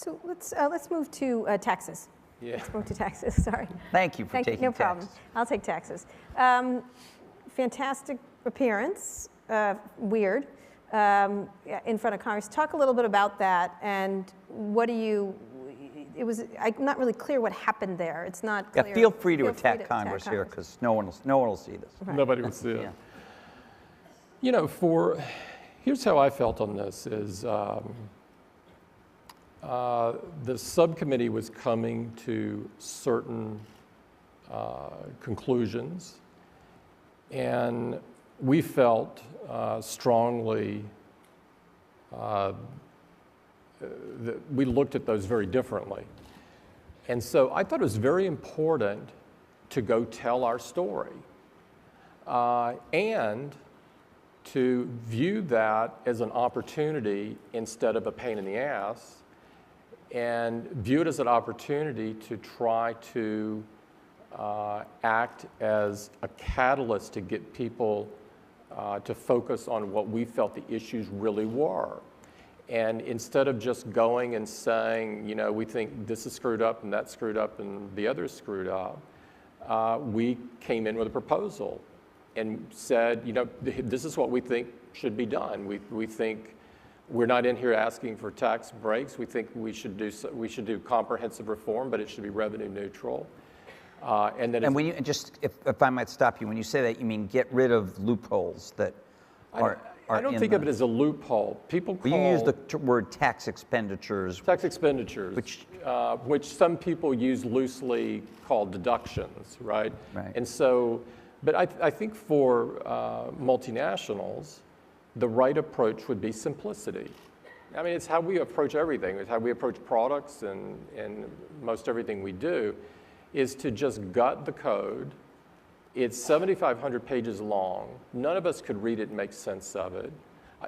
So let's move to taxes. Yeah. Let's move to taxes. Sorry. Thank you for taking no taxes. problem. I'll take taxes. Fantastic appearance. Weird. In front of Congress. Talk a little bit about that, and what do you? I'm not really clear what happened there. It's not clear. Yeah, feel free to attack Congress here, because no one will see this. Right. Nobody will see it. Yeah. You know, here's how I felt on this is the subcommittee was coming to certain conclusions, and we felt strongly that we looked at those very differently. And so I thought it was very important to go tell our story and to view that as an opportunity instead of a pain in the ass, and view it as an opportunity to try to act as a catalyst to get people to focus on what we felt the issues really were. And instead of just going and saying, you know, we think this is screwed up and that's screwed up and the other's screwed up, we came in with a proposal and said, you know, this is what we think should be done. We think we're not in here asking for tax breaks. We think we should do comprehensive reform, but it should be revenue neutral. And when you if I might stop you, when you say that, you mean get rid of loopholes that are. I don't think of it as a loophole. People call. You use the word tax expenditures. Tax expenditures, which some people use loosely called deductions, right? Right. And so, but I think for multinationals, the right approach would be simplicity. I mean, it's how we approach everything. It's how we approach products and most everything we do, is to just gut the code. It's 7,500 pages long. None of us could read it and make sense of it.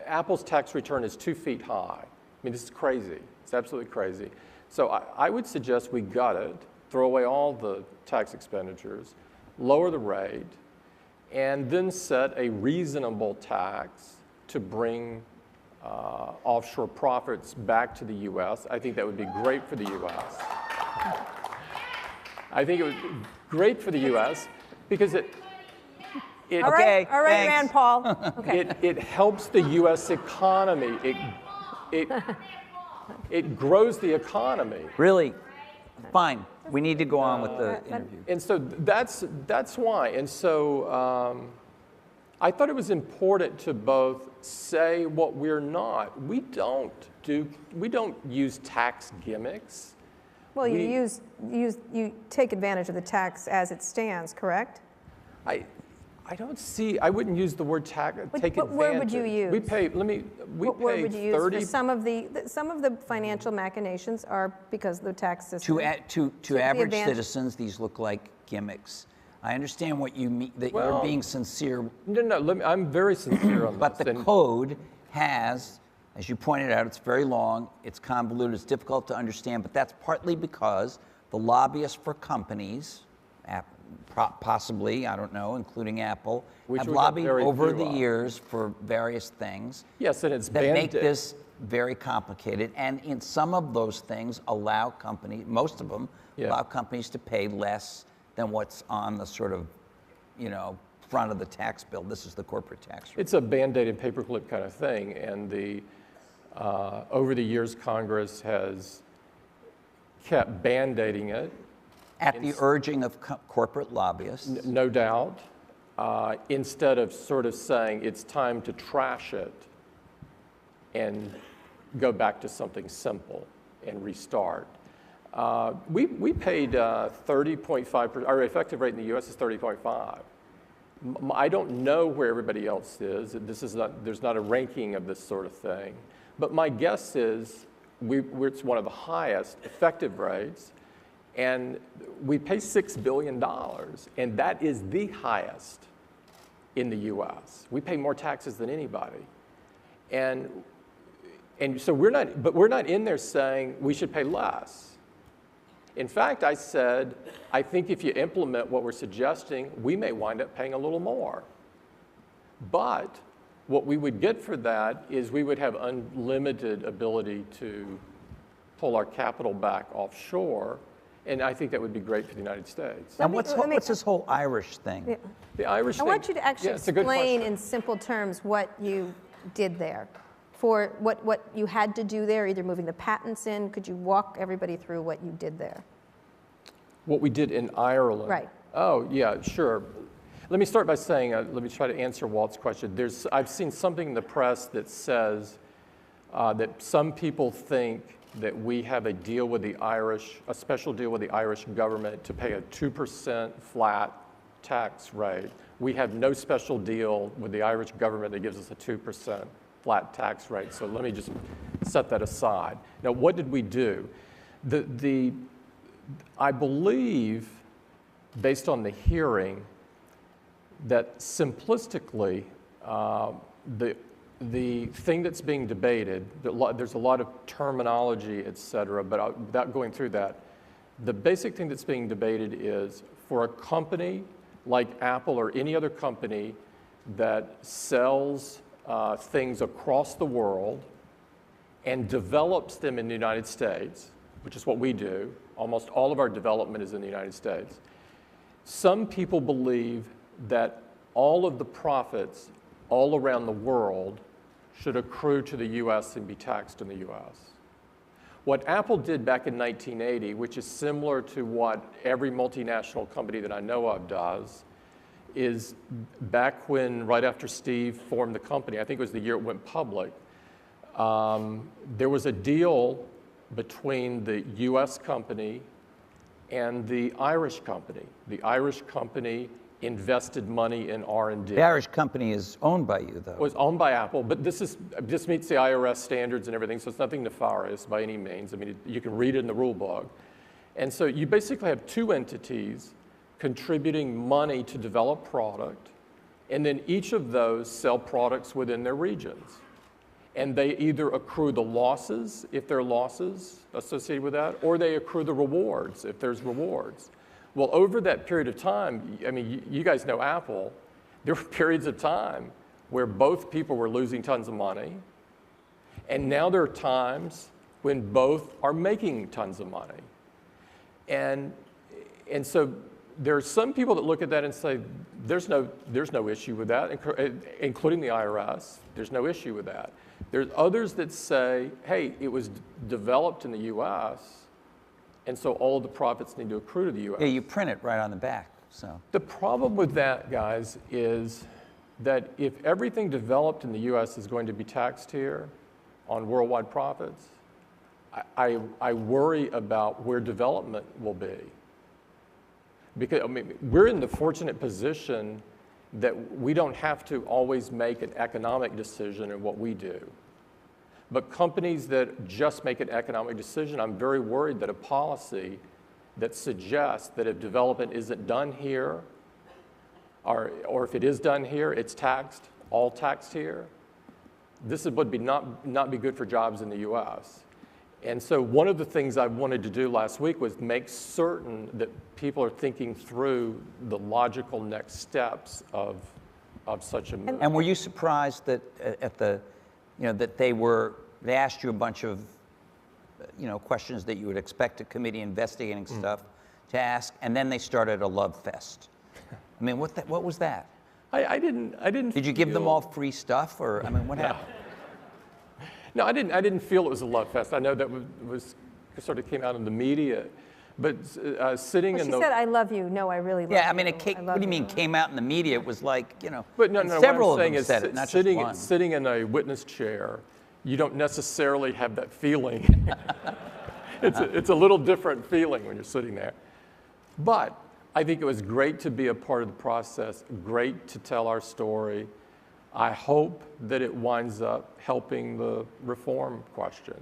Apple's tax return is 2 feet high. I mean, this is crazy. It's absolutely crazy. So I would suggest we gut it, throw away all the tax expenditures, lower the rate, and then set a reasonable tax to bring offshore profits back to the U.S. I think that would be great for the U.S. I think it would be great for the U.S. because it all right, thanks. Rand Paul. Okay. it helps the U.S. economy. It grows the economy. Really? Fine. We need to go on with the interview. And so that's why. And so I thought it was important to both say what we're not. We don't use tax gimmicks. Well, you take advantage of the tax as it stands, correct? I wouldn't use the word take advantage. What word would you use? We pay, what word would you use 30. for some of the financial machinations are because of the tax system. To average citizens, these look like gimmicks. I understand what you mean, that you're being sincere. No, I'm very sincere on this. But the code has, as you pointed out, it's very long, it's convoluted, it's difficult to understand, but that's partly because the lobbyists for companies, possibly, I don't know, including Apple, have lobbied over the years for various things. Yes, and it's that make this very complicated. And in some of those things allow companies, most of them, allow companies to pay less than what's on the sort of, front of the tax bill. This is the corporate tax rate. It's a Band-Aid and paperclip kind of thing. And over the years, Congress has kept Band-Aiding it. At the urging of corporate lobbyists. No doubt. Instead of sort of saying it's time to trash it and go back to something simple and restart. We paid 30.5%, our effective rate in the US is 30.5. I don't know where everybody else is. There's not a ranking of this sort of thing. But my guess is it's one of the highest effective rates. And we pay $6 billion, and that is the highest in the U.S. We pay more taxes than anybody. And so we're not in there saying we should pay less. In fact, I said, I think if you implement what we're suggesting, we may wind up paying a little more. But what we would get for that is we would have unlimited ability to pull our capital back offshore, and I think that would be great for the United States. And what's this whole Irish thing? Yeah. The Irish I thing, want you to actually it's a good explain question. in simple terms what you did there, for what you had to do there, either moving the patents in. Could you walk everybody through what you did there? What we did in Ireland. Right. Oh, yeah, sure. Let me start by saying, let me try to answer Walt's question. I've seen something in the press that says that some people think that we have a deal with the Irish, a special deal with the Irish government to pay a 2% flat tax rate. We have no special deal with the Irish government that gives us a 2% flat tax rate. So let me just set that aside. Now, what did we do? I believe, based on the hearing, that simplistically, the thing that's being debated, there's a lot of terminology, et cetera, but without going through that, the basic thing that's being debated is for a company like Apple or any other company that sells things across the world and develops them in the United States, which is what we do. Almost all of our development is in the United States. Some people believe that all of the profits all around the world should accrue to the U.S. and be taxed in the U.S. What Apple did back in 1980, which is similar to what every multinational company that I know of does, is back when, right after Steve formed the company, I think it was the year it went public, there was a deal between the U.S. company and the Irish company. The Irish company invested money in R&D. The Irish company is owned by you, though. It was owned by Apple, but this meets the IRS standards and everything, so it's nothing nefarious by any means. I mean, you can read it in the rule book. And so you basically have two entities contributing money to develop product, and then each of those sell products within their regions. And they either accrue the losses, if there are losses associated with that, or they accrue the rewards, if there's rewards. Well, over that period of time, I mean, you guys know Apple, there were periods of time where both people were losing tons of money, and now there are times when both are making tons of money. And so there are some people that look at that and say, there's no issue with that, including the IRS. There's no issue with that. There's others that say, hey, it was developed in the U.S., and so all of the profits need to accrue to the U.S. Yeah, you print it right on the back. So the problem with that, guys, is that if everything developed in the U.S. is going to be taxed here on worldwide profits, I worry about where development will be. Because I mean, we're in the fortunate position that we don't have to always make an economic decision in what we do. But companies that just make an economic decision, I'm very worried that a policy that suggests that if development isn't done here, or if it is done here, it's taxed, all taxed here, this would not be good for jobs in the U.S. And so one of the things I wanted to do last week was make certain that people are thinking through the logical next steps of such a move. And were you surprised that that they asked you a bunch of questions that you would expect a committee investigating stuff to ask, and then they started a love fest? I mean, what was that? I didn't. Did you give them all free stuff, or I mean, what happened? No, I didn't feel it was a love fest. I know that was sort of came out in the media, but sitting in the. She said, "I love you." No, I really love you. Yeah, I mean, what do you mean came out in the media? It was like, But no, several what I'm saying of them is said it, not just one. sitting in a witness chair, you don't necessarily have that feeling. It's a little different feeling when you're sitting there. But I think it was great to be a part of the process, great to tell our story. I hope that it winds up helping the reform question.